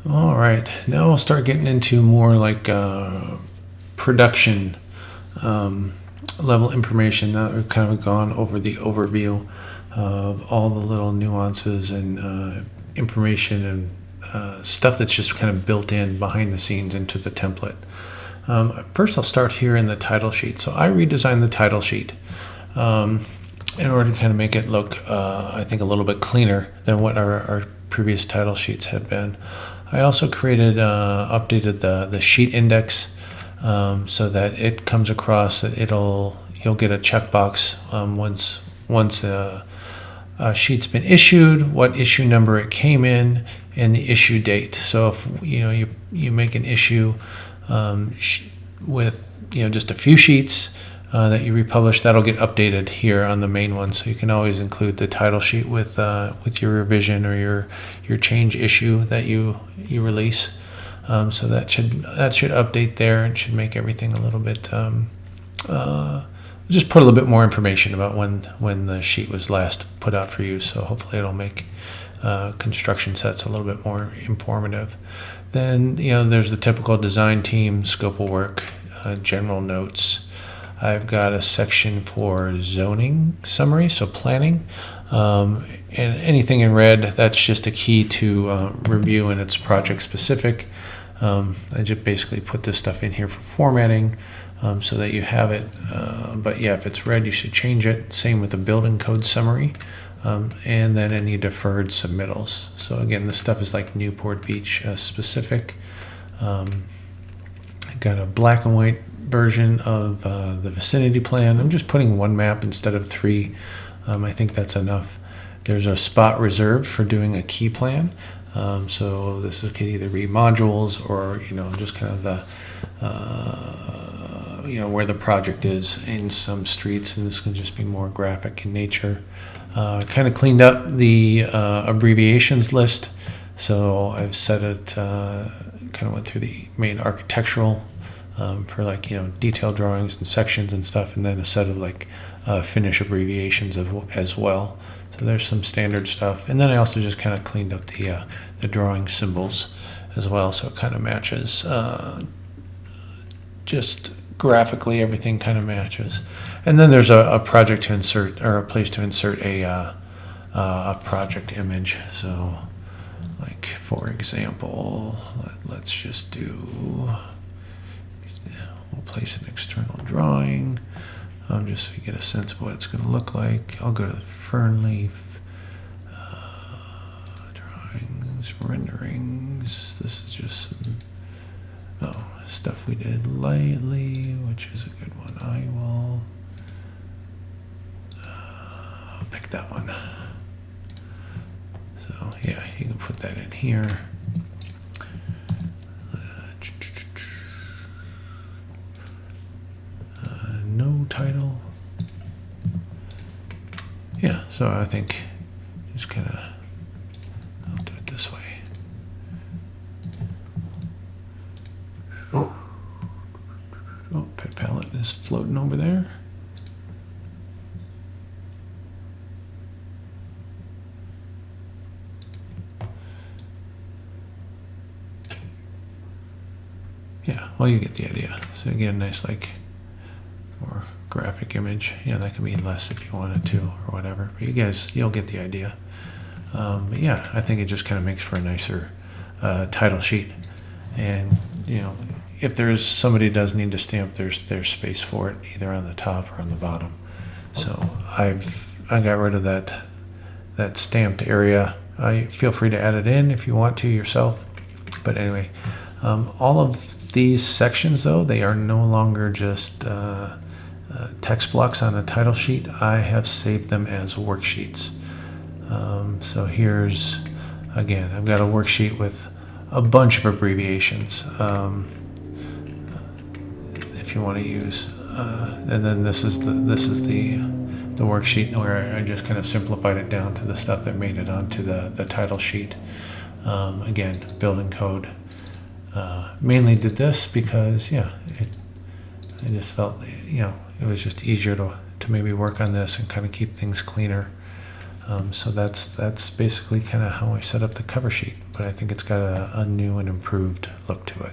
All right, now I'll start getting into more like production level information. Now that we've kind of gone over the overview of all the little nuances and information and stuff that's just kind of built in behind the scenes into the template. First, I'll start here in the title sheet. So I redesigned the title sheet in order to kind of make it look, I think, a little bit cleaner than what our previous title sheets had been. I also created, updated the sheet index so that it comes across. You'll get a checkbox once a sheet's been issued, what issue number it came in, and the issue date. So if you make an issue with just a few sheets that you republish, that'll get updated here on the main one. So you can always include the title sheet with your revision or your change issue that you release. So that should update there and should make everything a little bit just put a little bit more information about when the sheet was last put out for use. So hopefully it'll make construction sets a little bit more informative. Then there's the typical design team, scope of work, general notes. I've got a section for zoning summary, so planning, and anything in red, that's just a key to review, and it's project specific. I just basically put this stuff in here for formatting so that you have it, but yeah, if it's red, you should change it. Same with the building code summary, and then any deferred submittals. So again, this stuff is like Newport Beach specific. I got a black and white version of the vicinity plan. I'm just putting one map instead of three. I think that's enough. There's a spot reserved for doing a key plan. So this could either be modules or just kind of the where the project is in some streets, and this can just be more graphic in nature. Kind of cleaned up the abbreviations list. So I've set it, kind of went through the main architectural for detailed drawings and sections and stuff, and then a set of finish abbreviations as well. So there's some standard stuff, and then I also just kind of cleaned up the drawing symbols as well, so it kind of matches. Just graphically, everything kind of matches. And then there's a project to insert, or a place to insert a project image. So, like for example, let's just do. We'll place an external drawing, just so you get a sense of what it's going to look like. I'll go to the Fernleaf, drawings, renderings. This is just some stuff we did lightly, which is a good one. I'll pick that one. So yeah, you can put that in here. No title. Yeah, so I think just kind of, I'll do it this way. Oh, pet palette is floating over there. Yeah, well, you get the idea. So again, nice more graphic image. Yeah, that can be less if you wanted to or whatever, but you'll get the idea. But yeah, I think it just kind of makes for a nicer title sheet. And if somebody does need to stamp, there's space for it either on the top or on the bottom. So I got rid of that stamped area. Feel free to add it in if you want to yourself. But anyway, all of these sections, though, they are no longer just text blocks on a title sheet. I have saved them as worksheets. So here's, again, I've got a worksheet with a bunch of abbreviations if you want to use, and then this is the worksheet where I just kind of simplified it down to the stuff that made it onto the title sheet. Again, building code. Mainly did this because I just felt it was just easier to maybe work on this and kind of keep things cleaner. So that's basically kind of how I set up the cover sheet. but I think it's got a new and improved look to it.